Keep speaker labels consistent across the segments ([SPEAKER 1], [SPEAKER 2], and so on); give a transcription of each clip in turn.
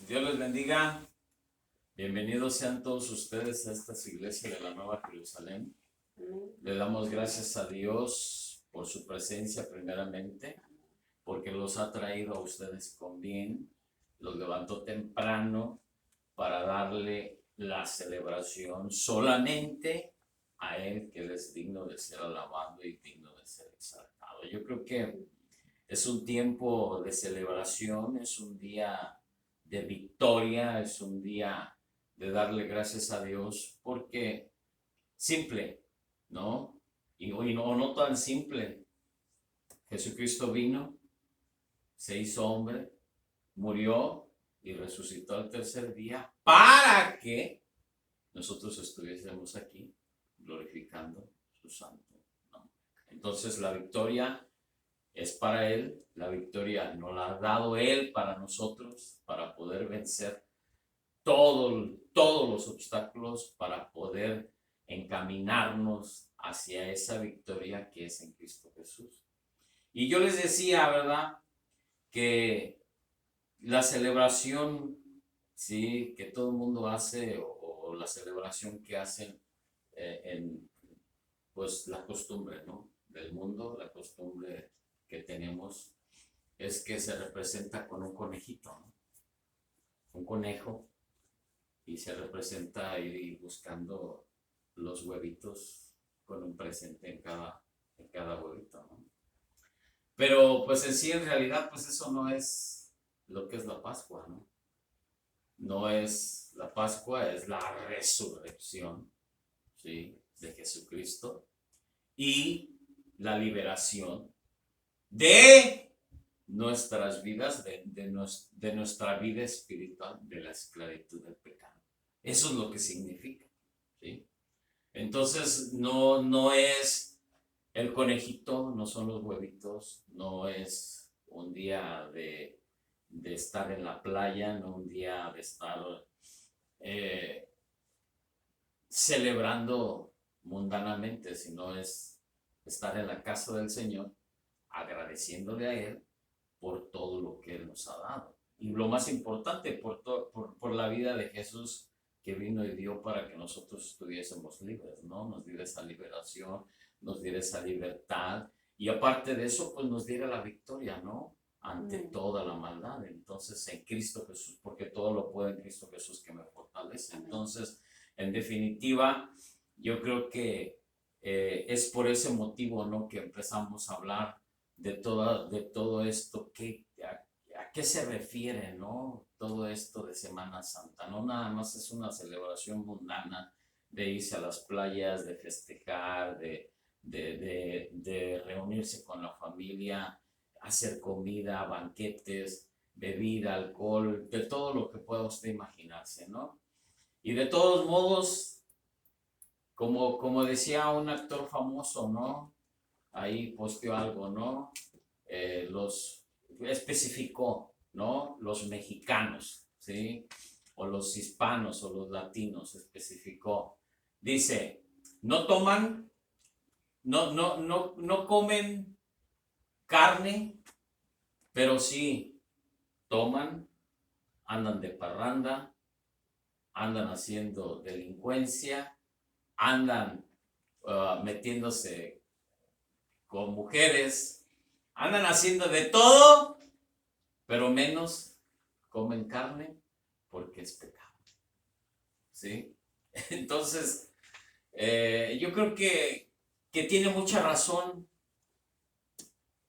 [SPEAKER 1] Dios les bendiga. Bienvenidos sean todos ustedes a esta iglesia de la Nueva Jerusalén. Le damos gracias a Dios por su presencia primeramente, porque los ha traído a ustedes con bien. Los levantó temprano para darle la celebración solamente a Él, que Él es digno de ser alabado y digno de ser exaltado. Yo creo que es un tiempo de celebración, es un día de victoria, es un día de darle gracias a Dios, porque simple, ¿no? Y no tan simple. Jesucristo vino, se hizo hombre, murió y resucitó al tercer día para que nosotros estuviésemos aquí glorificando su santo nombre. Entonces la victoria es para Él, la victoria nos la ha dado Él para nosotros, para poder vencer todos los obstáculos, para poder encaminarnos hacia esa victoria que es en Cristo Jesús. Y yo les decía, ¿verdad? Que la celebración, sí, que todo el mundo hace, o la celebración que hacen en, pues, la costumbre, ¿no? Del mundo, la costumbre que tenemos es que se representa con un conejito, ¿no? Un conejo, y se representa ir buscando los huevitos con un presente en cada huevito, ¿no? Pero pues en sí, en realidad, pues eso no es lo que es la Pascua, ¿no? No es la Pascua, es la resurrección, ¿sí? De Jesucristo y la liberación de nuestras vidas, de nuestra vida espiritual, de la esclavitud del pecado. Eso es lo que significa, ¿sí? Entonces, no es el conejito, no son los huevitos, no es un día de estar en la playa, no un día de estar eh, celebrando mundanamente, sino es estar en la casa del Señor, agradeciéndole a Él por todo lo que Él nos ha dado. Y lo más importante, por la vida de Jesús que vino y dio para que nosotros estuviésemos libres, ¿no? Nos diera esa liberación, nos diera esa libertad. Y aparte de eso, pues nos diera la victoria, ¿no? Ante toda la maldad. Entonces, en Cristo Jesús, porque todo lo puedo en Cristo Jesús que me fortalece. Entonces, en definitiva, yo creo que es por ese motivo, ¿no? Que empezamos a hablar de todo esto, a qué se refiere, ¿no? Todo esto de Semana Santa, no nada más es una celebración mundana de irse a las playas, de festejar, de reunirse con la familia, hacer comida, banquetes, bebida, alcohol, de todo lo que pueda usted imaginarse, ¿no? Y de todos modos, como decía un actor famoso, ¿no? Ahí posteó algo, ¿no? Los especificó, ¿no? Los mexicanos, ¿sí? O los hispanos o los latinos, especificó. Dice, no toman, no comen carne, pero sí toman, andan de parranda, andan haciendo delincuencia, andan metiéndose con mujeres, andan haciendo de todo, pero menos comen carne porque es pecado, ¿sí? Entonces, yo creo que tiene mucha razón.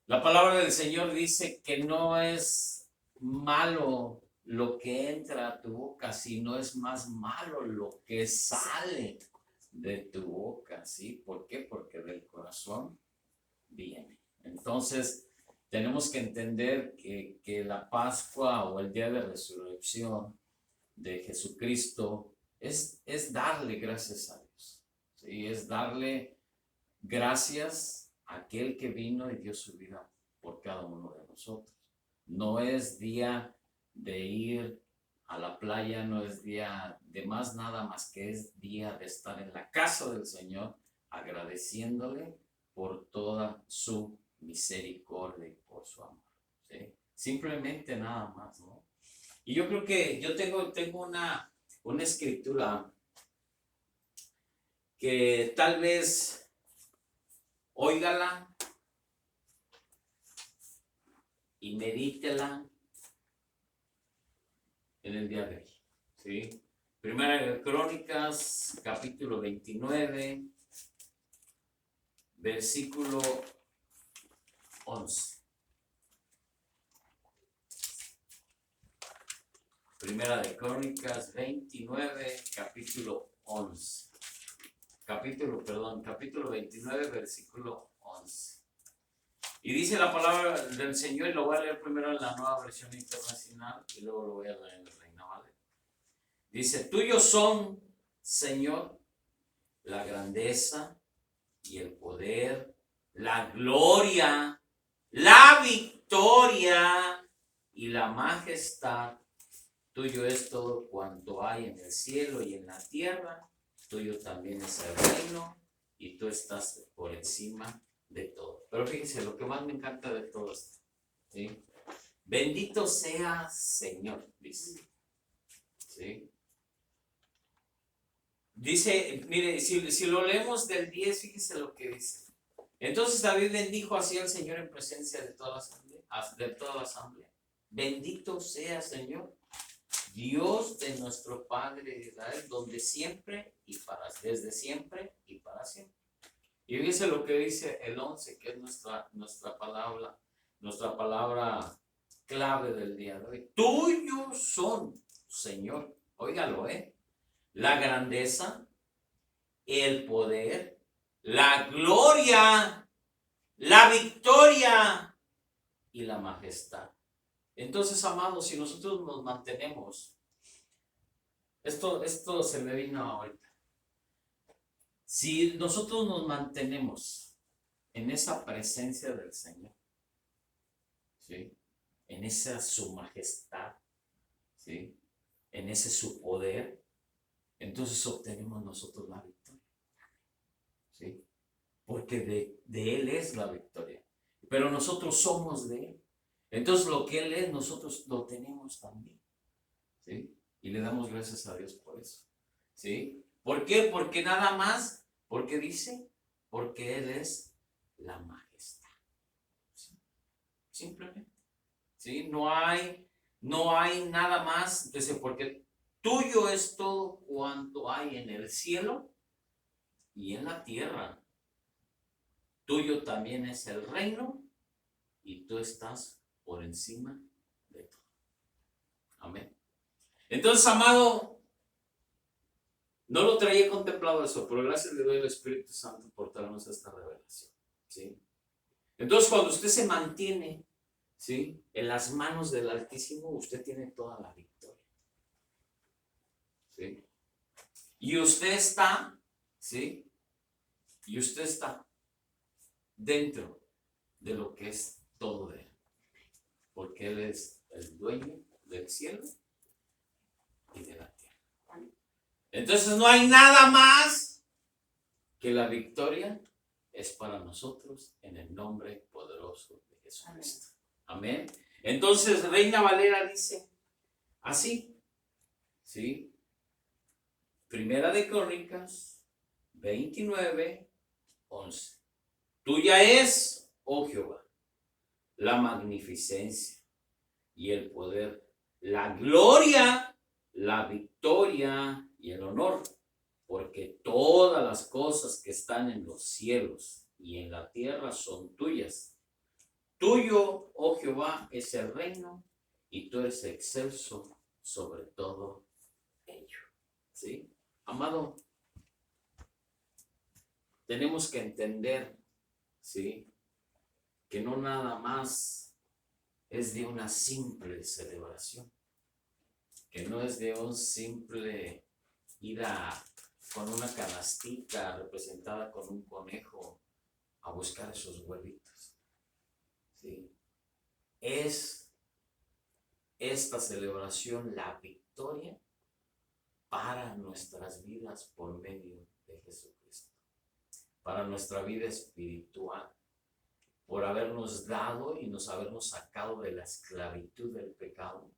[SPEAKER 1] La palabra del Señor dice que no es malo lo que entra a tu boca, sino es más malo lo que sale de tu boca, ¿sí? ¿Por qué? Porque del corazón viene. Entonces, tenemos que entender que la Pascua o el día de resurrección de Jesucristo es darle gracias a Dios, ¿sí? Es darle gracias a aquel que vino y dio su vida por cada uno de nosotros. No es día de ir a la playa, no es día de más nada más que es día de estar en la casa del Señor agradeciéndole por toda su misericordia y por su amor, ¿sí? Simplemente nada más, ¿no? Y yo creo que yo tengo una escritura que tal vez óigala y medítela en el día de hoy. ¿Sí? Primera de Crónicas, capítulo 29, versículo 11. Primera de Crónicas 29, capítulo 11. Capítulo 29, versículo 11. Y dice la palabra del Señor, y lo voy a leer primero en la Nueva Versión Internacional y luego lo voy a leer en la Reina Valera. Dice: tuyo son, Señor, la grandeza y el poder, la gloria, la victoria y la majestad. Tuyo es todo cuanto hay en el cielo y en la tierra. Tuyo también es el reino y tú estás por encima de todo. Pero fíjense, lo que más me encanta de todo esto, ¿sí? Bendito sea Señor, dice. ¿Sí? Dice, mire, si lo leemos del 10, fíjese lo que dice. Entonces David bendijo así al Señor en presencia de toda la asamblea. Bendito sea Señor, Dios de nuestro Padre Israel, donde siempre y desde siempre y para siempre. Y fíjese lo que dice el 11, que es nuestra palabra clave del día de hoy. Tuyos son, Señor, óigalo, la grandeza, el poder, la gloria, la victoria y la majestad. Entonces, amados, si nosotros nos mantenemos, esto se me vino ahorita. Si nosotros nos mantenemos en esa presencia del Señor, ¿sí? En esa su majestad, ¿sí? En ese su poder, entonces obtenemos nosotros la victoria, ¿sí? Porque de Él es la victoria, pero nosotros somos de Él. Entonces lo que Él es, nosotros lo tenemos también, ¿sí? Y le damos gracias a Dios por eso, ¿sí? ¿Por qué? Porque nada más, porque dice, porque Él es la majestad, ¿sí? Simplemente, ¿sí? No hay nada más, dice, porque tuyo es todo cuanto hay en el cielo y en la tierra. Tuyo también es el reino y tú estás por encima de todo. Amén. Entonces, amado, no lo traía contemplado eso, pero gracias le doy al Espíritu Santo por darnos esta revelación, ¿sí? Entonces, cuando usted se mantiene, ¿sí?, en las manos del Altísimo, usted tiene toda la victoria, ¿sí? Y usted está, ¿sí? Y usted está dentro de lo que es todo de Él, porque Él es el dueño del cielo y de la tierra. Entonces no hay nada más que la victoria es para nosotros en el nombre poderoso de Jesucristo. Amén. Entonces Reina Valera dice así, ¿sí? Primera de Crónicas 29, 11. Tuya es, oh Jehová, la magnificencia y el poder, la gloria, la victoria y el honor, porque todas las cosas que están en los cielos y en la tierra son tuyas. Tuyo, oh Jehová, es el reino y tú eres excelso sobre todo ello. ¿Sí? Amado, tenemos que entender, ¿sí?, que no nada más es de una simple celebración, que no es de un simple ir con una canastita representada con un conejo a buscar esos huevitos, ¿sí? Es esta celebración la victoria para nuestras vidas por medio de Jesucristo, para nuestra vida espiritual, por habernos dado y nos habernos sacado de la esclavitud del pecado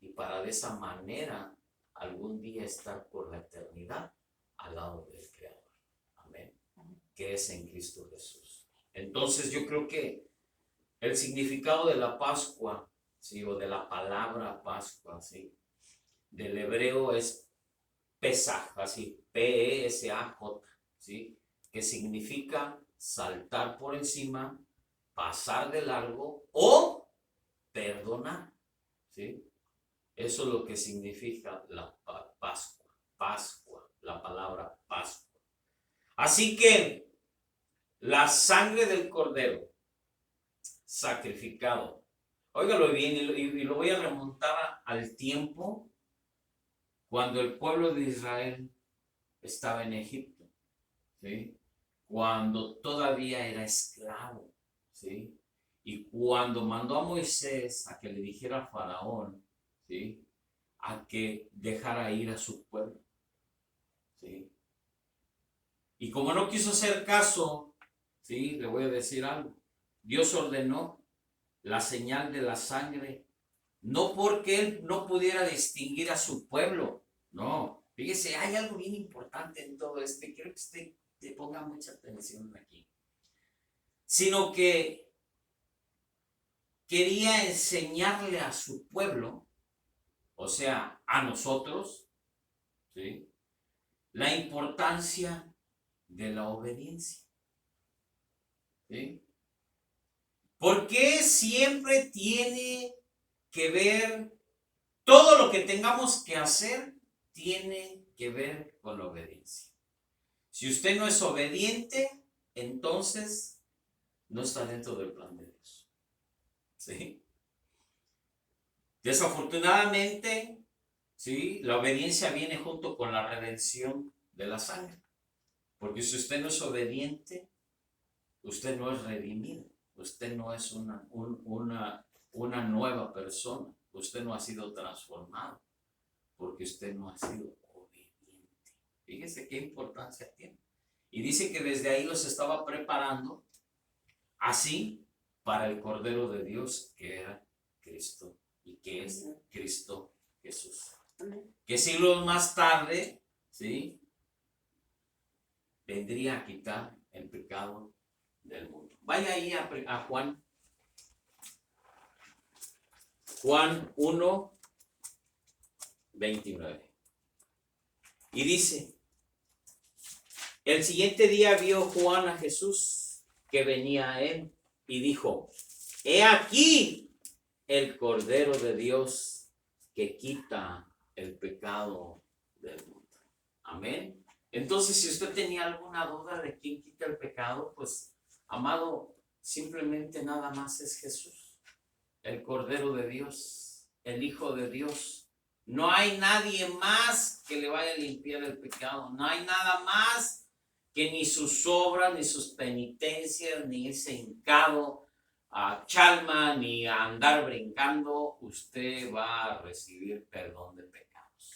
[SPEAKER 1] y para de esa manera algún día estar por la eternidad al lado del Creador. Amén. Que es en Cristo Jesús. Entonces yo creo que el significado de la Pascua, ¿sí? O de la palabra Pascua, ¿sí? Del hebreo es Pesaj, así, P-E-S-A-J, ¿sí? Que significa saltar por encima, pasar de largo o perdonar, ¿sí? Eso es lo que significa la Pascua, la palabra Pascua. Así que la sangre del cordero sacrificado, óigalo bien, y lo voy a remontar al tiempo cuando el pueblo de Israel estaba en Egipto, ¿sí? Cuando todavía era esclavo, ¿sí? Y cuando mandó a Moisés a que le dijera a Faraón, ¿sí? A que dejara ir a su pueblo, ¿sí? Y como no quiso hacer caso, ¿sí? Le voy a decir algo. Dios ordenó la señal de la sangre, no porque él no pudiera distinguir a su pueblo, no. Fíjese, hay algo bien importante en todo esto, quiero que usted le ponga mucha atención aquí, sino que quería enseñarle a su pueblo, o sea, a nosotros, ¿sí? La importancia de la obediencia, ¿sí? ¿Por qué siempre tiene que ver, todo lo que tengamos que hacer tiene que ver con la obediencia? Si usted no es obediente, entonces no está dentro del plan de Dios, ¿sí? Desafortunadamente, ¿sí? La obediencia viene junto con la redención de la sangre. Porque si usted no es obediente, usted no es redimido. Usted no es una nueva persona. Usted no ha sido transformado. Porque usted no ha sido obediente. Fíjese qué importancia tiene. Y dice que desde ahí los estaba preparando así para el Cordero de Dios que era Cristo y que es Cristo Jesús. Que siglos más tarde, ¿sí? Vendría a quitar el pecado del mundo. Vaya ahí a Juan 1, 29. Y dice, el siguiente día vio Juan a Jesús que venía a él y dijo, he aquí el Cordero de Dios que quita el pecado del mundo. Amén. Entonces, si usted tenía alguna duda de quién quita el pecado, pues, amado, simplemente nada más es Jesús, el Cordero de Dios, el Hijo de Dios. No hay nadie más que le vaya a limpiar el pecado. No hay nada más que ni sus obras, ni sus penitencias, ni ese hincado a chalma, ni a andar brincando, usted va a recibir perdón de pecados.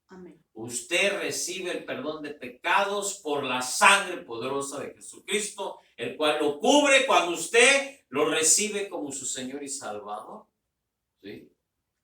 [SPEAKER 1] Amén. Usted recibe el perdón de pecados por la sangre poderosa de Jesucristo, el cual lo cubre cuando usted lo recibe como su Señor y Salvador, ¿sí?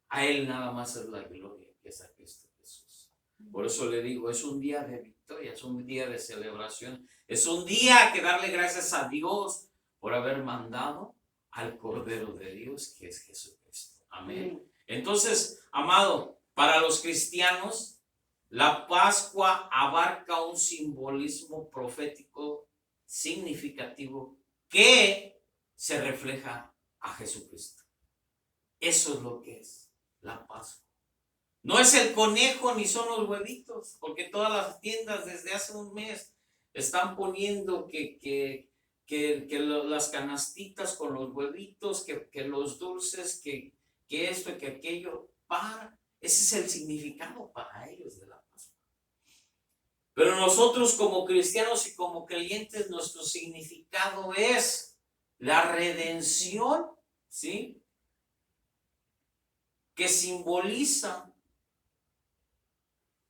[SPEAKER 1] A Él nada más es la gloria que es a Cristo Jesús. Por eso le digo, es un día de victoria, es un día de celebración, es un día que darle gracias a Dios por haber mandado al Cordero de Dios, que es Jesucristo. Amén. Entonces, amado, para los cristianos, la Pascua abarca un simbolismo profético significativo que se refleja a Jesucristo. Eso es lo que es la Pascua. No es el conejo ni son los huevitos, porque todas las tiendas desde hace un mes están poniendo que las canastitas con los huevitos, que los dulces, que esto, que aquello, ese es el significado para ellos de la Pascua. Pero nosotros como cristianos y como creyentes, nuestro significado es la redención, ¿sí? Que simboliza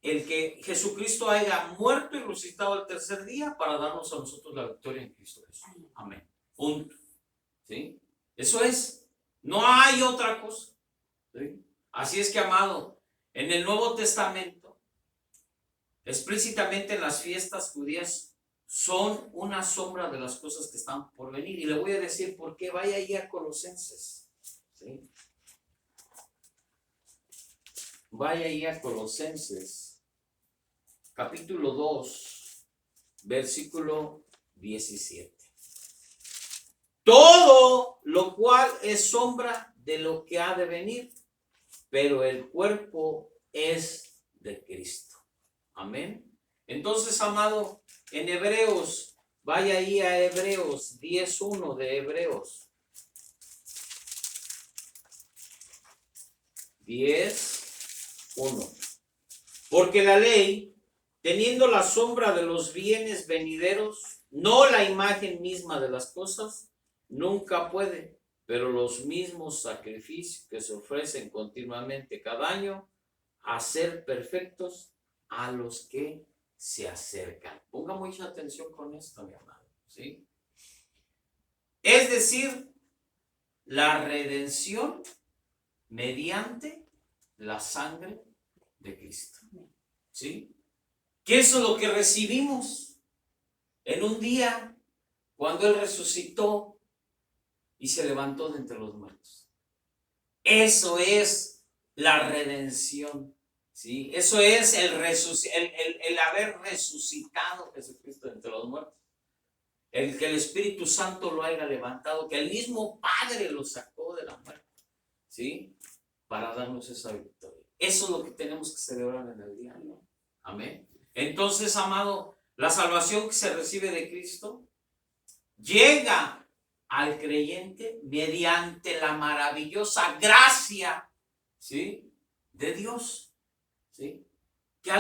[SPEAKER 1] el que Jesucristo haya muerto y resucitado el tercer día para darnos a nosotros la victoria en Cristo Jesús. Amén. Punto. ¿Sí? Eso es. No hay otra cosa. ¿Sí? Así es que, amado, en el Nuevo Testamento, explícitamente en las fiestas judías, son una sombra de las cosas que están por venir. Y le voy a decir por qué. Vaya ahí a Colosenses. ¿Sí? Vaya ahí a Colosenses, capítulo 2, versículo 17. Todo lo cual es sombra de lo que ha de venir, pero el cuerpo es de Cristo. Amén. Entonces, amado, en Hebreos, vaya ahí a Hebreos 10:1 de Hebreos. 10:1. Porque la ley, teniendo la sombra de los bienes venideros, no la imagen misma de las cosas, nunca puede, pero los mismos sacrificios que se ofrecen continuamente cada año, hacer perfectos a los que se acercan. Ponga mucha atención con esto, mi amado, ¿sí? Es decir, la redención mediante la sangre de Cristo, ¿sí? Que eso es lo que recibimos en un día cuando Él resucitó y se levantó de entre los muertos. Eso es la redención, ¿sí? Eso es el haber resucitado Jesucristo de entre los muertos. El que el Espíritu Santo lo haya levantado, que el mismo Padre lo sacó de la muerte, ¿sí? Para darnos esa victoria. Eso es lo que tenemos que celebrar en el día, ¿no? Amén. Entonces, amado, la salvación que se recibe de Cristo llega al creyente mediante la maravillosa gracia, ¿sí?, de Dios, ¿sí? Que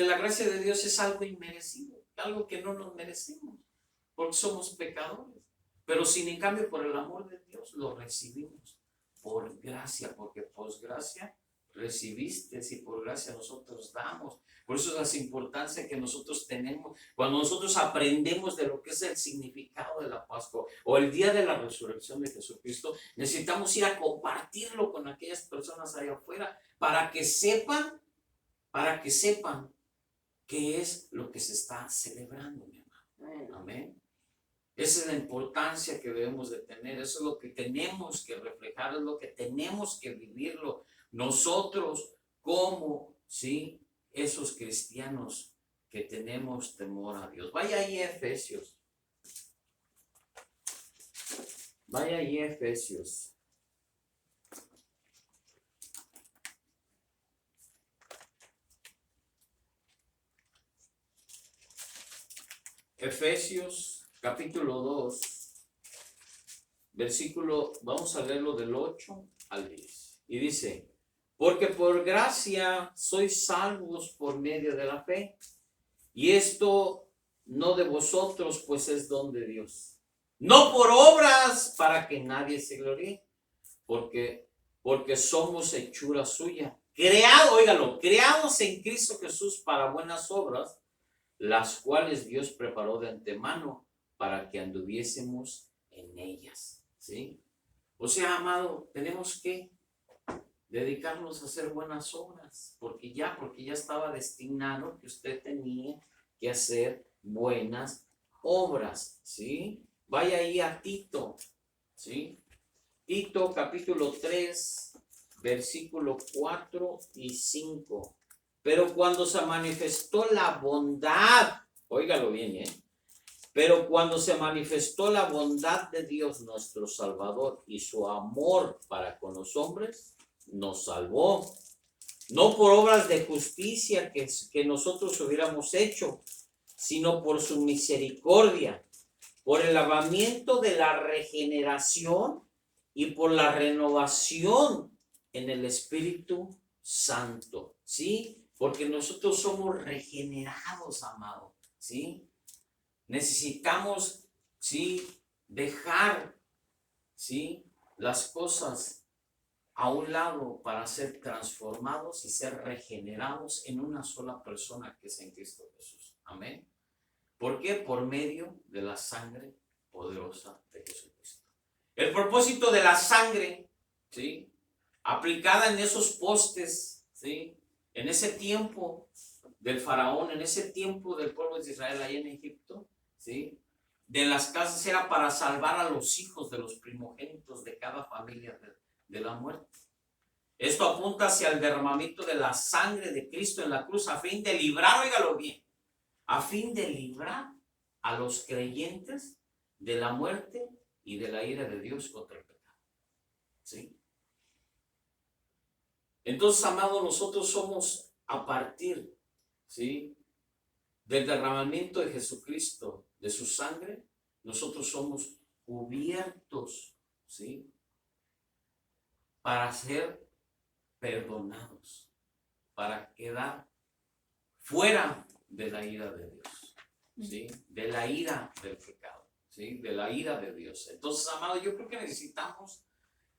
[SPEAKER 1] la gracia de Dios es algo inmerecido, algo que no nos merecemos, porque somos pecadores. Pero sin en cambio, por el amor de Dios, lo recibimos por gracia, porque por gracia recibiste y por gracia nosotros damos. Por eso es la importancia que nosotros tenemos cuando nosotros aprendemos de lo que es el significado de la Pascua o el día de la resurrección de Jesucristo. Necesitamos ir a compartirlo con aquellas personas allá afuera para que sepan qué es lo que se está celebrando, mi hermano. Amén. Esa es la importancia que debemos de tener, eso es lo que tenemos que reflejar, es lo que tenemos que vivirlo nosotros como, ¿sí?, esos cristianos que tenemos temor a Dios. Vaya ahí a Efesios. Vaya ahí a Efesios. Efesios capítulo 2, versículo, vamos a leerlo del 8 al 10. Y dice, porque por gracia sois salvos por medio de la fe, y esto no de vosotros, pues es don de Dios. No por obras para que nadie se gloríe, porque somos hechura suya. Creados en Cristo Jesús para buenas obras, las cuales Dios preparó de antemano para que anduviésemos en ellas, ¿sí? O sea, amado, tenemos que dedicarnos a hacer buenas obras, porque ya estaba destinado que usted tenía que hacer buenas obras, ¿sí? Vaya ahí a Tito, ¿sí? Tito capítulo 3, versículo 4 y 5. Pero cuando se manifestó la bondad, óigalo bien, pero cuando se manifestó la bondad de Dios nuestro Salvador y su amor para con los hombres, nos salvó, no por obras de justicia que nosotros hubiéramos hecho, sino por su misericordia, por el lavamiento de la regeneración y por la renovación en el Espíritu Santo, ¿sí? Porque nosotros somos regenerados, amado, ¿sí? Necesitamos, ¿sí?, dejar, ¿sí?, las cosas a un lado para ser transformados y ser regenerados en una sola persona que es en Cristo Jesús. Amén. ¿Por qué? Por medio de la sangre poderosa de Jesucristo. El propósito de la sangre, ¿sí?, aplicada en esos postes, ¿sí? En ese tiempo del faraón, en ese tiempo del pueblo de Israel allá en Egipto, ¿sí? De las casas era para salvar a los hijos de los primogénitos de cada familia de la muerte. Esto apunta hacia el derramamiento de la sangre de Cristo en la cruz a fin de librar, óigalo bien, a fin de librar a los creyentes de la muerte y de la ira de Dios contra el pecado. ¿Sí? Entonces, amados, nosotros somos a partir, ¿sí?, del derramamiento de Jesucristo, de su sangre, nosotros somos cubiertos, ¿sí?, para ser perdonados, para quedar fuera de la ira de Dios, ¿sí?, de la ira del pecado, ¿sí?, de la ira de Dios. Entonces, amados, yo creo que necesitamos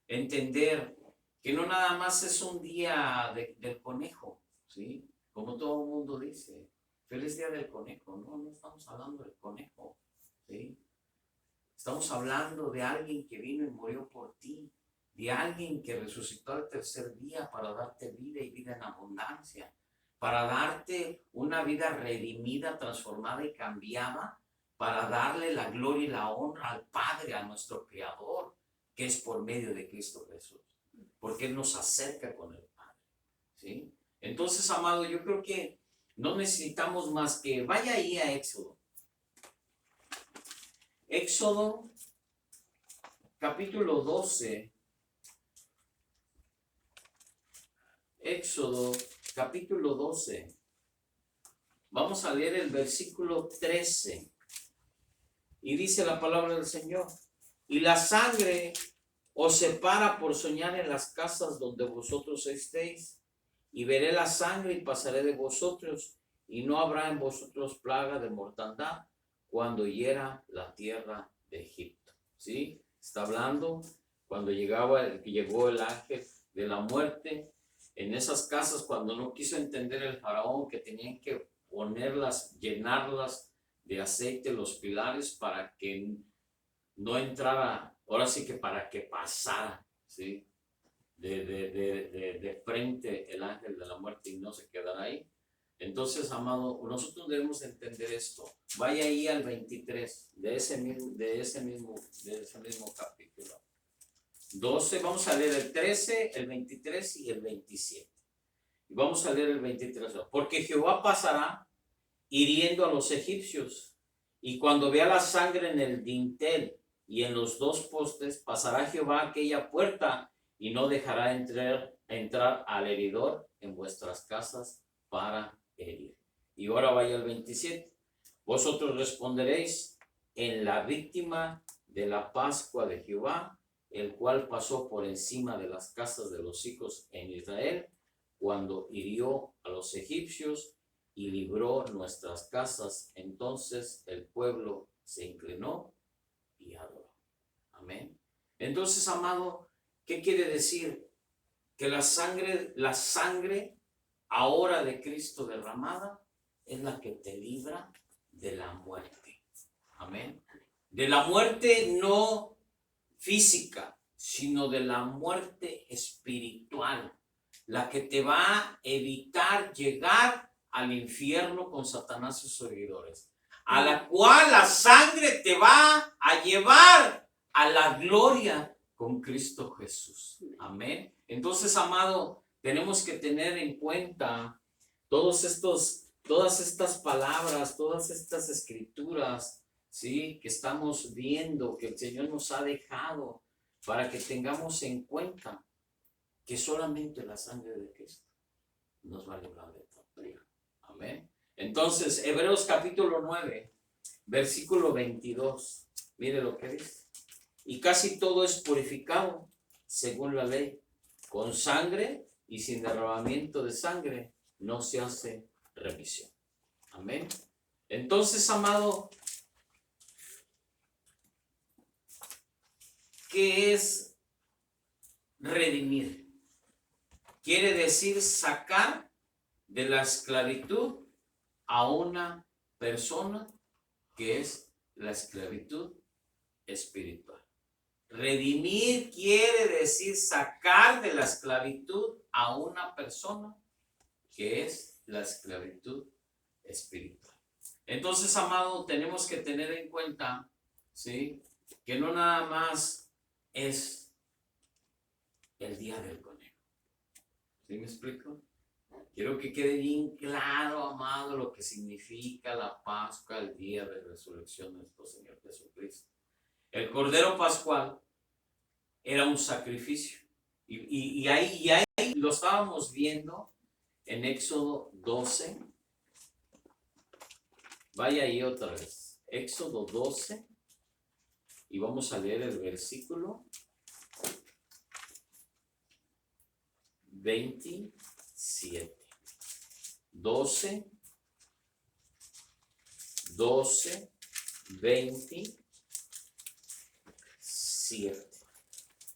[SPEAKER 1] entender que no nada más es un día del conejo, ¿sí? Como todo el mundo dice, feliz día del conejo. No estamos hablando del conejo, ¿sí? Estamos hablando de alguien que vino y murió por ti, de alguien que resucitó al tercer día para darte vida y vida en abundancia, para darte una vida redimida, transformada y cambiada, para darle la gloria y la honra al Padre, a nuestro Creador, que es por medio de Cristo Jesús, porque Él nos acerca con el Padre, ¿sí? Entonces, amado, yo creo que no necesitamos más que vaya ahí a Éxodo. Éxodo, capítulo 12. Éxodo, capítulo 12. Vamos a leer el versículo 13. Y dice la palabra del Señor: y la sangre os separa por soñar en las casas donde vosotros estéis, y veré la sangre y pasaré de vosotros, y no habrá en vosotros plaga de mortandad cuando hiera la tierra de Egipto. ¿Sí? Está hablando cuando llegó el ángel de la muerte en esas casas, cuando no quiso entender el faraón que tenían que ponerlas, llenarlas de aceite los pilares para que no entrara, ahora sí que para que pasara, ¿sí?, de frente el ángel de la muerte y no se quedara ahí. Entonces, amado, nosotros debemos entender esto. Vaya ahí al 23 de ese mismo capítulo. 12, vamos a leer el 13, el 23 y el 27. Y vamos a leer el 23. Porque Jehová pasará hiriendo a los egipcios, y cuando vea la sangre en el dintel y en los dos postes, pasará Jehová aquella puerta y no dejará entrar al heridor en vuestras casas para herir. Y ahora vaya al 27. Vosotros responderéis en la víctima de la Pascua de Jehová, el cual pasó por encima de las casas de los hijos en Israel, cuando hirió a los egipcios y libró nuestras casas. Entonces el pueblo se inclinó y adoró. Amén. Entonces, amado, ¿qué quiere decir? Que la sangre ahora de Cristo derramada es la que te libra de la muerte. Amén. De la muerte no física, sino de la muerte espiritual, la que te va a evitar llegar al infierno con Satanás y sus seguidores, a la cual la sangre te va a llevar a la gloria con Cristo Jesús. Amén. Entonces, amado, tenemos que tener en cuenta todas estas palabras, todas estas escrituras, ¿sí?, que estamos viendo, que el Señor nos ha dejado para que tengamos en cuenta que solamente la sangre de Cristo nos va a librar de todo. Amén. Entonces, Hebreos capítulo 9, versículo 22. Mire lo que dice. Y casi todo es purificado según la ley, con sangre, y sin derramamiento de sangre no se hace remisión. Amén. Entonces, amado, ¿qué es redimir? Quiere decir sacar de la esclavitud a una persona, que es la esclavitud espiritual. Redimir quiere decir sacar de la esclavitud a una persona, que es la esclavitud espiritual. Entonces, amado, tenemos que tener en cuenta, ¿sí?, que no nada más es el día del conejo. ¿Sí me explico? Quiero que quede bien claro, amado, lo que significa la Pascua, el día de resurrección de nuestro Señor Jesucristo. El Cordero Pascual era un sacrificio. Y ahí lo estábamos viendo en Éxodo 12. Vaya ahí otra vez. Éxodo 12. Y vamos a leer el versículo 27. 12, 27.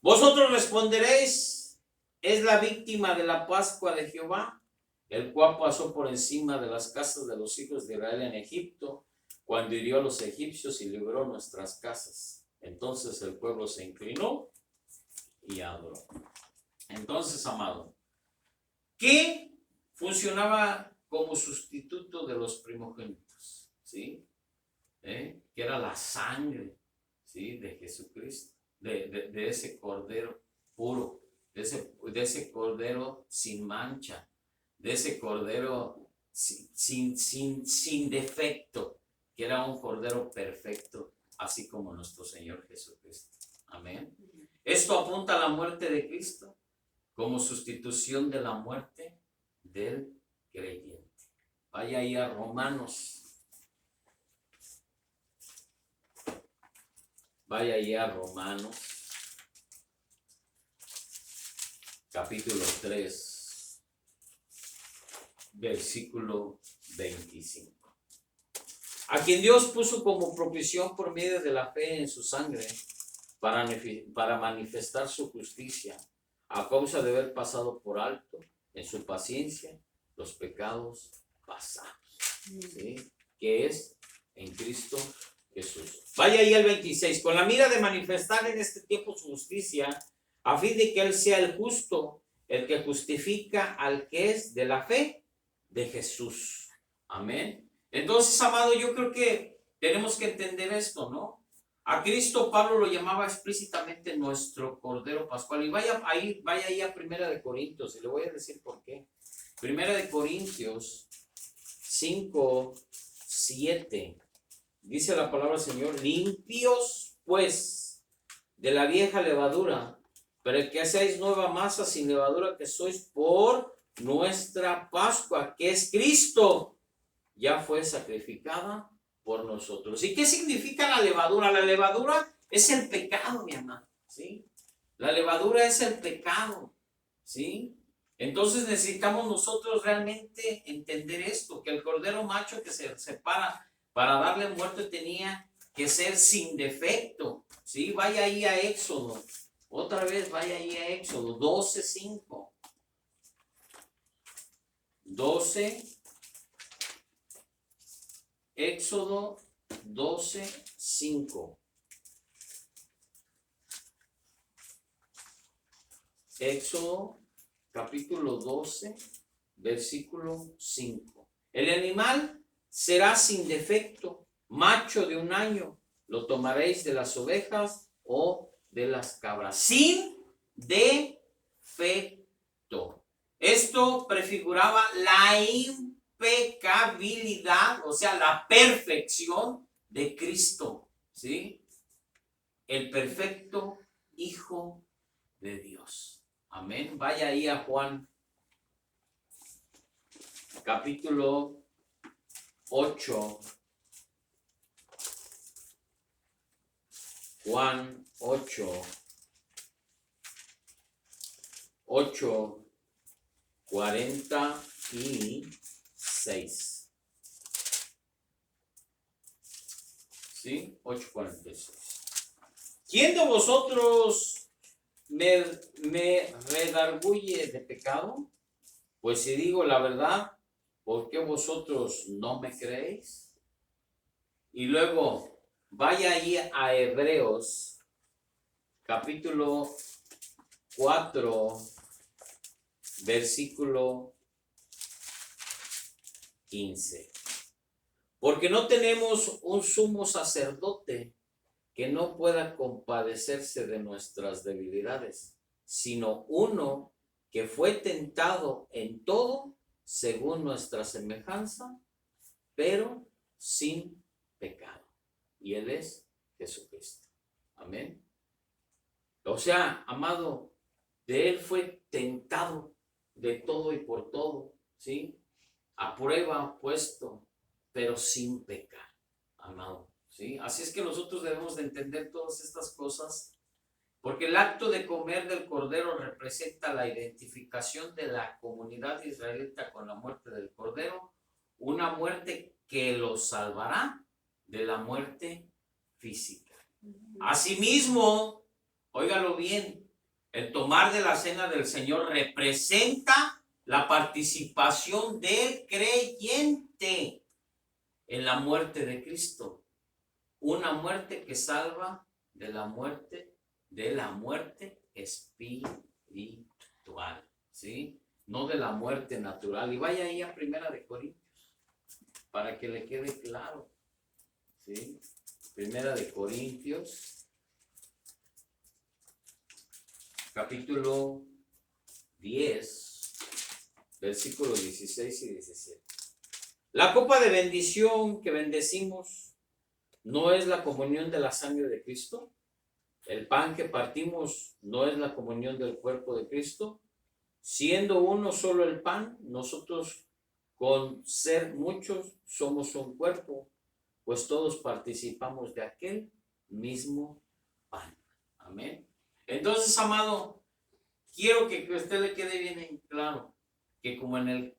[SPEAKER 1] Vosotros responderéis, es la víctima de la Pascua de Jehová, el cual pasó por encima de las casas de los hijos de Israel en Egipto, cuando hirió a los egipcios y libró nuestras casas. Entonces el pueblo se inclinó y adoró. Entonces, amado, ¿qué funcionaba como sustituto de los primogénitos? ¿Sí? Que era la sangre, ¿sí?, de Jesucristo, de ese cordero puro, de ese cordero sin mancha, de ese cordero sin defecto, que era un cordero perfecto, así como nuestro Señor Jesucristo. Amén. Esto apunta a la muerte de Cristo como sustitución de la muerte del creyente. Vaya ahí a Romanos. Vaya ahí a Romanos, capítulo 3, versículo 25. A quien Dios puso como propiciación por medio de la fe en su sangre para manifestar su justicia, a causa de haber pasado por alto en su paciencia los pecados pasados, ¿sí?, que es en Cristo Jesús. Vaya ahí al 26. Con la mira de manifestar en este tiempo su justicia, a fin de que Él sea el justo, el que justifica al que es de la fe de Jesús. Amén. Entonces, amado, yo creo que tenemos que entender esto, ¿no? A Cristo Pablo lo llamaba explícitamente nuestro Cordero Pascual. Y vaya ahí a Primera de Corintios, y le voy a decir por qué. Primera de Corintios 5, 7. Dice la palabra del Señor: limpios pues de la vieja levadura, pero que seáis nueva masa sin levadura, que sois por nuestra Pascua, que es Cristo, ya fue sacrificada por nosotros. ¿Y qué significa la levadura? La levadura es el pecado, mi amado, ¿sí? La levadura es el pecado, ¿sí? Entonces necesitamos nosotros realmente entender esto, que el cordero macho que se separa para darle muerte tenía que ser sin defecto, ¿sí? Vaya ahí a Éxodo, otra vez vaya ahí a Éxodo 12:5. 12, Éxodo 12:5. Éxodo capítulo 12, versículo 5. El animal será sin defecto, macho de 1 año, lo tomaréis de las ovejas o de las cabras, sin defecto. Esto prefiguraba la impecabilidad, o sea, la perfección de Cristo, ¿sí? El perfecto Hijo de Dios. Amén. Vaya ahí a Juan, capítulo 8. Juan 8:46. ¿Sí? 8:46. ¿Quién de vosotros me redarguye de pecado? Pues si digo la verdad, ¿por qué vosotros no me creéis? Y luego, vaya ahí a Hebreos capítulo 4, versículo 15. Porque no tenemos un sumo sacerdote que no pueda compadecerse de nuestras debilidades, sino uno que fue tentado en todo según nuestra semejanza, pero sin pecado. Y Él es Jesucristo. Amén. O sea, amado, de Él fue tentado de todo y por todo, ¿sí? A prueba puesto, pero sin pecar, amado, ¿sí? Así es que nosotros debemos de entender todas estas cosas, porque el acto de comer del cordero representa la identificación de la comunidad israelita con la muerte del cordero, una muerte que los salvará de la muerte física. Asimismo, óigalo bien, el tomar de la cena del Señor representa la participación del creyente en la muerte de Cristo. Una muerte que salva de la muerte espiritual, ¿sí? No de la muerte natural. Y vaya ahí a 1 Corintios para que le quede claro, ¿sí? 1 Corintios, capítulo 10, versículos 16 y 17. La copa de bendición que bendecimos no es la comunión de la sangre de Cristo. El pan que partimos no es la comunión del cuerpo de Cristo. Siendo uno solo el pan, nosotros con ser muchos somos un cuerpo, pues todos participamos de aquel mismo pan. Amén. Entonces, amado, quiero que a usted le quede bien en claro que como en el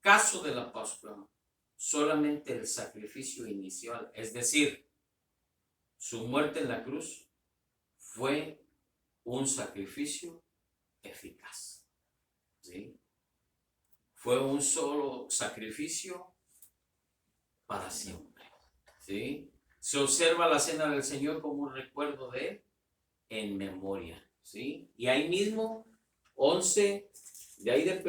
[SPEAKER 1] caso de la Pascua, solamente el sacrificio inicial, es decir, su muerte en la cruz, fue un sacrificio eficaz, ¿sí? Fue un solo sacrificio para siempre, ¿sí? Se observa la cena del Señor como un recuerdo de Él en memoria, ¿sí? Y ahí mismo, 11, de ahí de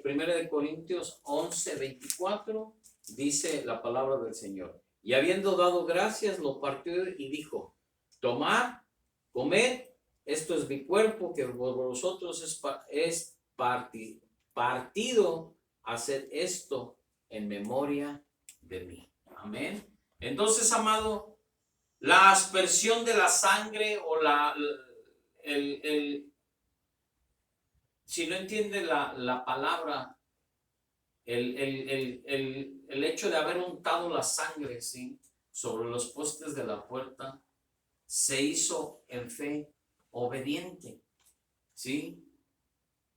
[SPEAKER 1] 1 Corintios 11, 24, dice la palabra del Señor. Y habiendo dado gracias, lo partió y dijo, tomad, comed, esto es mi cuerpo, que por vosotros es partido, haced esto en memoria de mí. Amén. Entonces, amado, la aspersión de la sangre o si no entiende la palabra, el hecho de haber untado la sangre, ¿sí?, sobre los postes de la puerta, se hizo en fe obediente, ¿sí?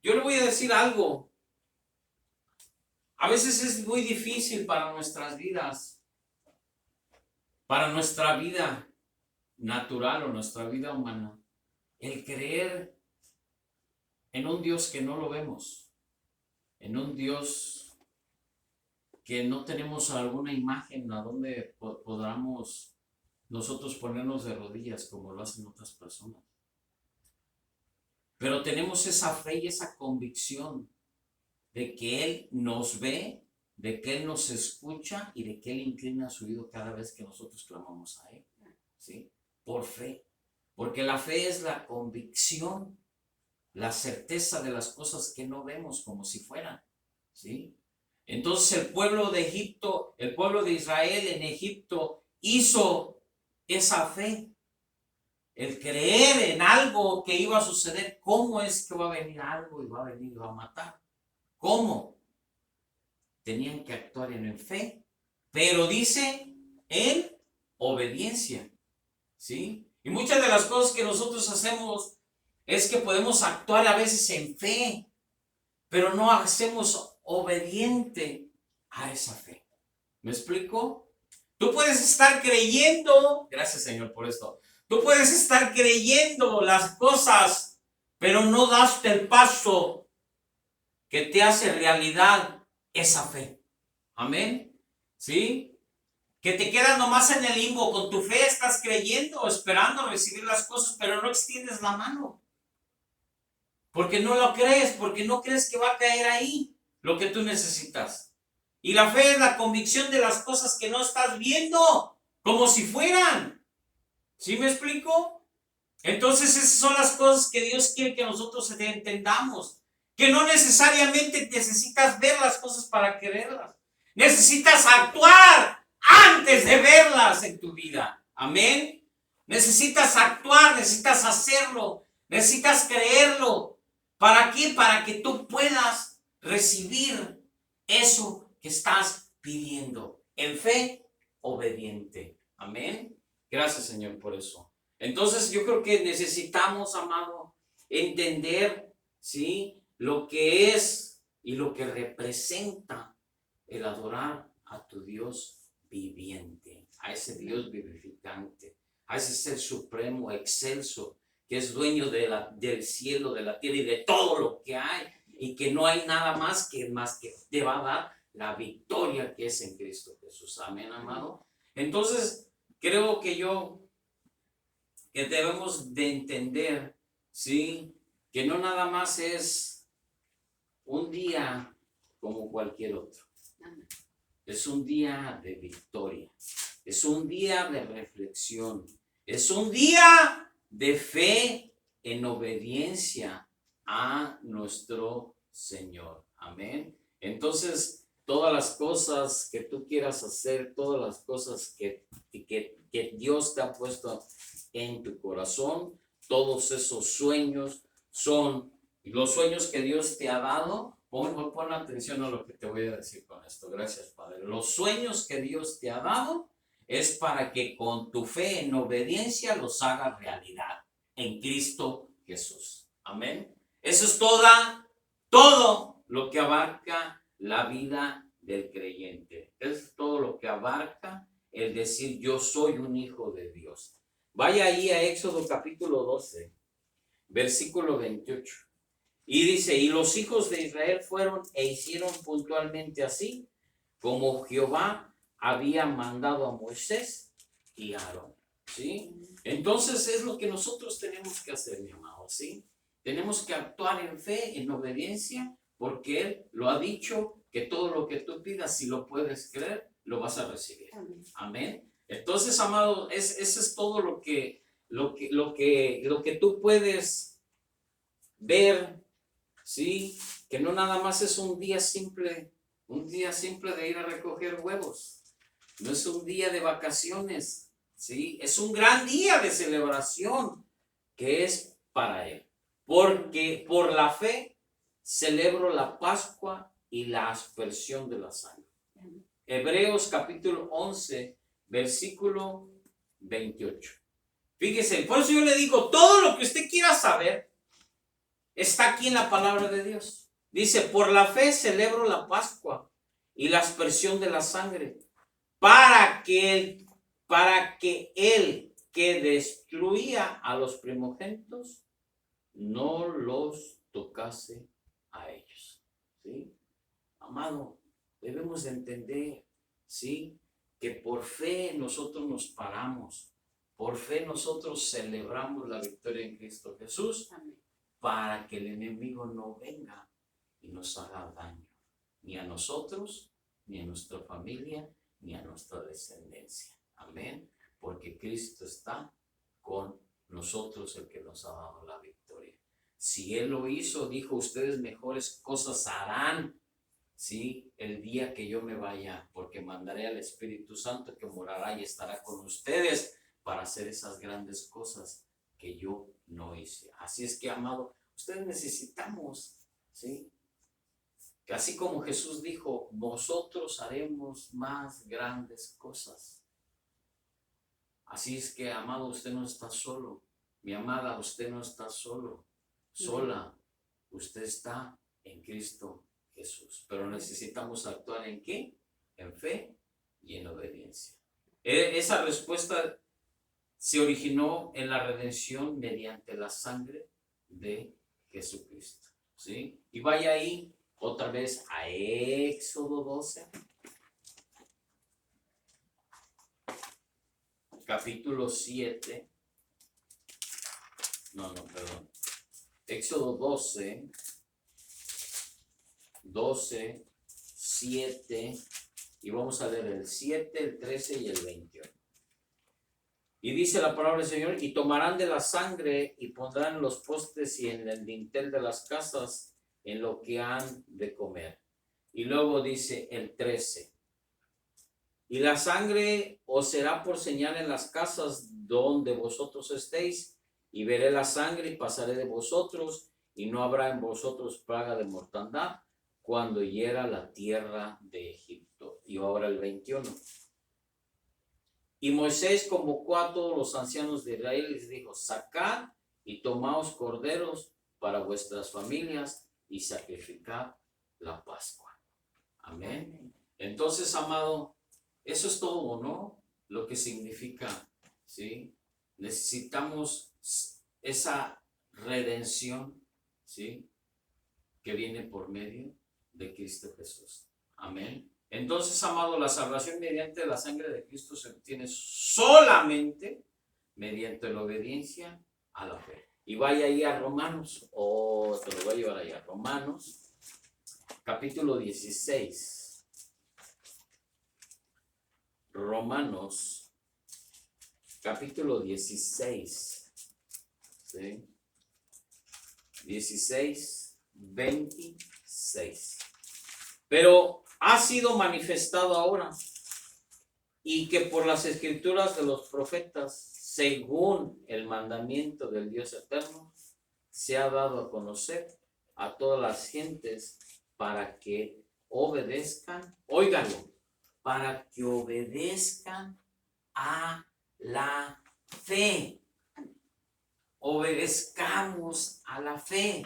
[SPEAKER 1] Yo le voy a decir algo. A veces es muy difícil para nuestras vidas, para nuestra vida natural o nuestra vida humana, el creer en un Dios que no lo vemos, en un Dios que no tenemos alguna imagen a donde podamos nosotros ponernos de rodillas como lo hacen otras personas. Pero tenemos esa fe y esa convicción de que Él nos ve, de que Él nos escucha y de que Él inclina su oído cada vez que nosotros clamamos a Él, ¿sí? Por fe. Porque la fe es la convicción, la certeza de las cosas que no vemos como si fueran, ¿sí? Entonces el pueblo de Egipto, el pueblo de Israel en Egipto hizo esa fe, el creer en algo que iba a suceder. ¿Cómo es que va a venir algo y va a venir y va a matar? ¿Cómo? Tenían que actuar en fe, pero dice en obediencia, ¿sí? Y muchas de las cosas que nosotros hacemos es que podemos actuar a veces en fe, pero no hacemos obediente a esa fe. ¿Me explico? Tú puedes estar creyendo, gracias Señor por esto, tú puedes estar creyendo las cosas, pero no das el paso que te hace realidad esa fe. Amén. ¿Sí? que te quedas nomás en el limbo, con tu fe estás creyendo, esperando recibir las cosas, pero no extiendes la mano. Porque no lo crees, porque no crees que va a caer ahí lo que tú necesitas. Y la fe es la convicción de las cosas que no estás viendo, como si fueran. ¿Sí me explico? Entonces esas son las cosas que Dios quiere que nosotros entendamos. Que no necesariamente necesitas ver las cosas para quererlas. Necesitas actuar antes de verlas en tu vida. Amén. Necesitas actuar, necesitas hacerlo, necesitas creerlo. ¿Para qué? Para que tú puedas recibir eso que estás pidiendo. En fe obediente. Amén. Gracias, Señor, por eso. Entonces yo creo que necesitamos, amado, entender, ¿sí?, lo que es y lo que representa el adorar a tu Dios viviente, a ese Dios vivificante, a ese ser supremo, excelso, que es dueño del cielo, de la tierra y de todo lo que hay, y que no hay nada más que te va a dar la victoria que es en Cristo Jesús. Amén, amado. Entonces, creo que debemos de entender, ¿sí?, que no nada más es un día como cualquier otro. Es un día de victoria. Es un día de reflexión. Es un día de fe en obediencia a nuestro Señor. Amén. Entonces, todas las cosas que tú quieras hacer, todas las cosas que Dios te ha puesto en tu corazón, todos esos sueños son los sueños que Dios te ha dado. Pon atención a lo que te voy a decir con esto. Gracias, Padre. Los sueños que Dios te ha dado es para que con tu fe en obediencia los hagas realidad en Cristo Jesús. Amén. Eso es todo lo que abarca la vida del creyente. Es todo lo que abarca el decir yo soy un hijo de Dios. Vaya ahí a Éxodo capítulo 12, versículo 28. Y dice, y los hijos de Israel fueron e hicieron puntualmente así, como Jehová había mandado a Moisés y a Aarón. ¿Sí? Entonces es lo que nosotros tenemos que hacer, mi amado. ¿Sí? Tenemos que actuar en fe, en obediencia, porque Él lo ha dicho, que todo lo que tú pidas, si lo puedes creer, lo vas a recibir. Amén. Entonces, amado, eso es todo lo que tú puedes ver. Sí, que no nada más es un día simple de ir a recoger huevos. No es un día de vacaciones, sí, es un gran día de celebración que es para Él. Porque por la fe celebro la Pascua y la aspersión de la sangre. Hebreos capítulo 11, versículo 28. Fíjese, por eso yo le digo, todo lo que usted quiera saber está aquí en la palabra de Dios. Dice, por la fe celebro la Pascua y la aspersión de la sangre, para que él que destruía a los primogénitos no los tocase a ellos. ¿Sí? Amado, debemos de entender, ¿sí?, que por fe nosotros nos paramos, por fe nosotros celebramos la victoria en Cristo Jesús. Amén. Para que el enemigo no venga y nos haga daño, ni a nosotros, ni a nuestra familia, ni a nuestra descendencia. Amén. Porque Cristo está con nosotros, el que nos ha dado la victoria. Si Él lo hizo, dijo, ustedes mejores cosas harán, ¿sí?, el día que yo me vaya, porque mandaré al Espíritu Santo que morará y estará con ustedes para hacer esas grandes cosas que yo no hice. Así es que, amado, ustedes necesitamos, ¿sí?, que así como Jesús dijo, nosotros haremos más grandes cosas. Así es que, amado, usted no está solo. Mi amada, usted no está solo, sola. Usted está en Cristo Jesús. Pero necesitamos actuar ¿en qué? En fe y en obediencia. Esa respuesta se originó en la redención mediante la sangre de Jesucristo. ¿Sí? Y vaya ahí otra vez a Éxodo 12. capítulo 7. Perdón. Éxodo 12, 7, y vamos a leer el 7, el 13 y el 21. Y dice la palabra del Señor: y tomarán de la sangre y pondrán en los postes y en el dintel de las casas en lo que han de comer. Y luego dice el 13: y la sangre os será por señal en las casas donde vosotros estéis, y veré la sangre y pasaré de vosotros, y no habrá en vosotros plaga de mortandad cuando hiera la tierra de Egipto. Y ahora el 21. Y Moisés convocó a todos los ancianos de Israel y les dijo: sacad y tomaos corderos para vuestras familias y sacrificad la Pascua. Amén. Entonces, amado, eso es todo, ¿no? Lo que significa, ¿sí? Necesitamos esa redención, ¿sí? Que viene por medio de Cristo Jesús. Amén. Entonces, amado, la salvación mediante la sangre de Cristo se obtiene solamente mediante la obediencia a la fe. Y vaya ahí a Romanos, te lo voy a llevar allá, Romanos, capítulo 16. Romanos, capítulo 16. ¿Sí? 16, 26. Pero ha sido manifestado ahora, y que por las escrituras de los profetas, según el mandamiento del Dios eterno, se ha dado a conocer a todas las gentes para que obedezcan, óiganlo, para que obedezcan a la fe. Obedezcamos a la fe,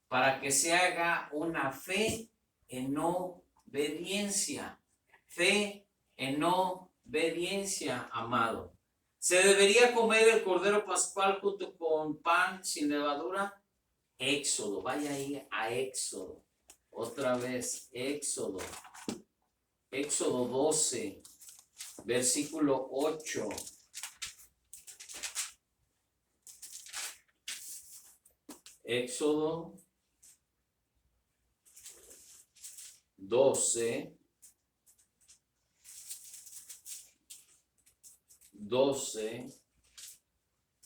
[SPEAKER 1] para que se haga una fe en obediencia. Fe en obediencia, amado. ¿Se debería comer el cordero pascual junto con pan sin levadura? Éxodo, vaya ahí a Éxodo. Otra vez, Éxodo. Éxodo 12, versículo 8. Éxodo 12,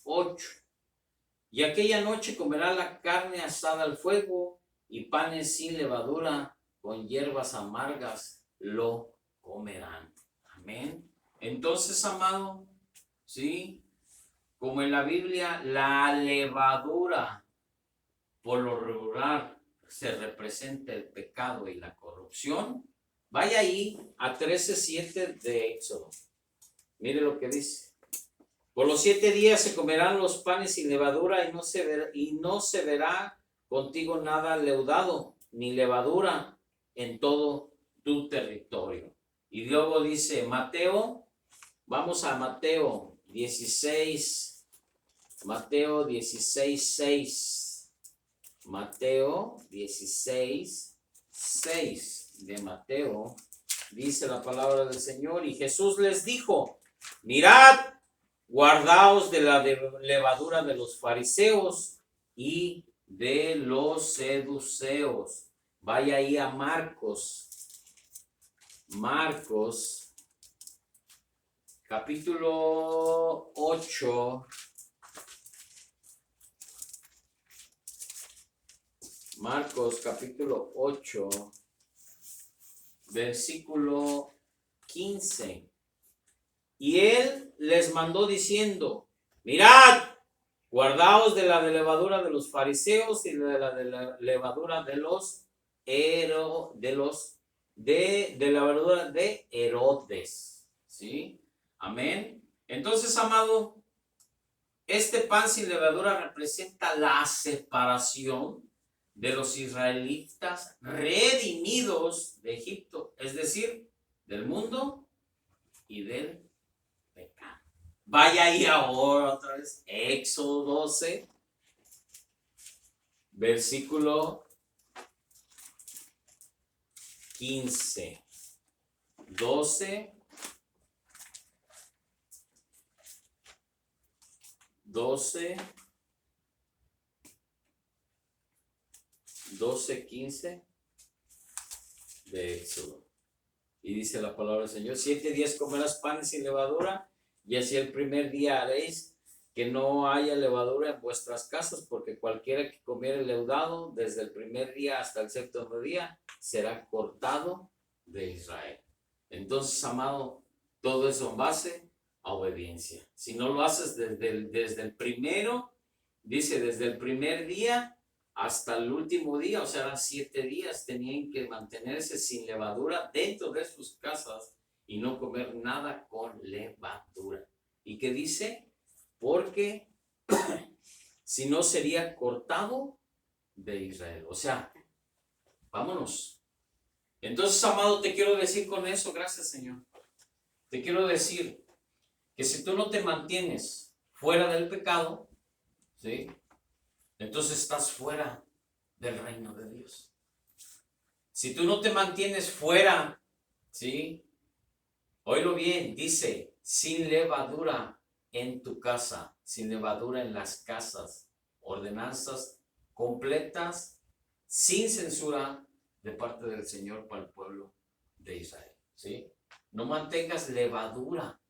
[SPEAKER 1] 8. Y aquella noche comerá la carne asada al fuego y panes sin levadura con hierbas amargas lo comerán. Amén. Entonces, amado, ¿sí? Como en la Biblia, la levadura por lo regular se representa el pecado y la corrupción. Vaya ahí a 13:7 de Éxodo. Mire lo que dice: por los 7 días se comerán los panes sin levadura, y no se verá contigo nada leudado ni levadura en todo tu territorio. Y luego dice Mateo, vamos a Mateo 16, Mateo 16:6. Mateo 16:6 de Mateo, dice la palabra del Señor: y Jesús les dijo: mirad, guardaos de la levadura de los fariseos y de los seduceos. Vaya ahí a Marcos, capítulo 8. Marcos capítulo 8, versículo 15. Y él les mandó diciendo: mirad, guardaos de la levadura de los fariseos y de la levadura de la levadura de Herodes. ¿Sí? Amén. Entonces, amado, este pan sin levadura representa la separación de los israelitas redimidos de Egipto, es decir, del mundo y del pecado. Vaya ahí ahora otra vez, Éxodo 12, versículo 15. 12, 15 de Éxodo. Y dice la palabra del Señor: 7 días comerás panes sin levadura, y así el primer día haréis que no haya levadura en vuestras casas, porque cualquiera que comiere leudado desde el primer día hasta el séptimo día será cortado de Israel. Entonces, amado, todo eso en base a obediencia. Si no lo haces desde el primero, dice, desde el primer día hasta el último día, o sea, eran 7 días, tenían que mantenerse sin levadura dentro de sus casas y no comer nada con levadura. ¿Y qué dice? Porque si no sería cortado de Israel. O sea, vámonos. Entonces, amado, te quiero decir con eso, gracias, Señor. Te quiero decir que si tú no te mantienes fuera del pecado, ¿sí?, entonces estás fuera del reino de Dios. Si tú no te mantienes fuera, ¿sí?, óyelo bien, dice, sin levadura en tu casa, sin levadura en las casas, ordenanzas completas, sin censura de parte del Señor para el pueblo de Israel, ¿sí? No mantengas levadura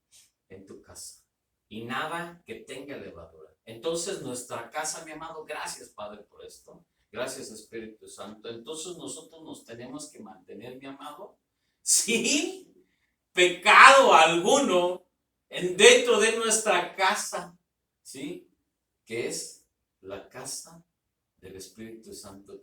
[SPEAKER 1] en tu casa y nada que tenga levadura. Entonces nuestra casa, mi amado, gracias, Padre, por esto. Gracias, Espíritu Santo. Entonces nosotros nos tenemos que mantener, mi amado, sin pecado alguno dentro de nuestra casa, ¿sí?, que es la casa del Espíritu Santo.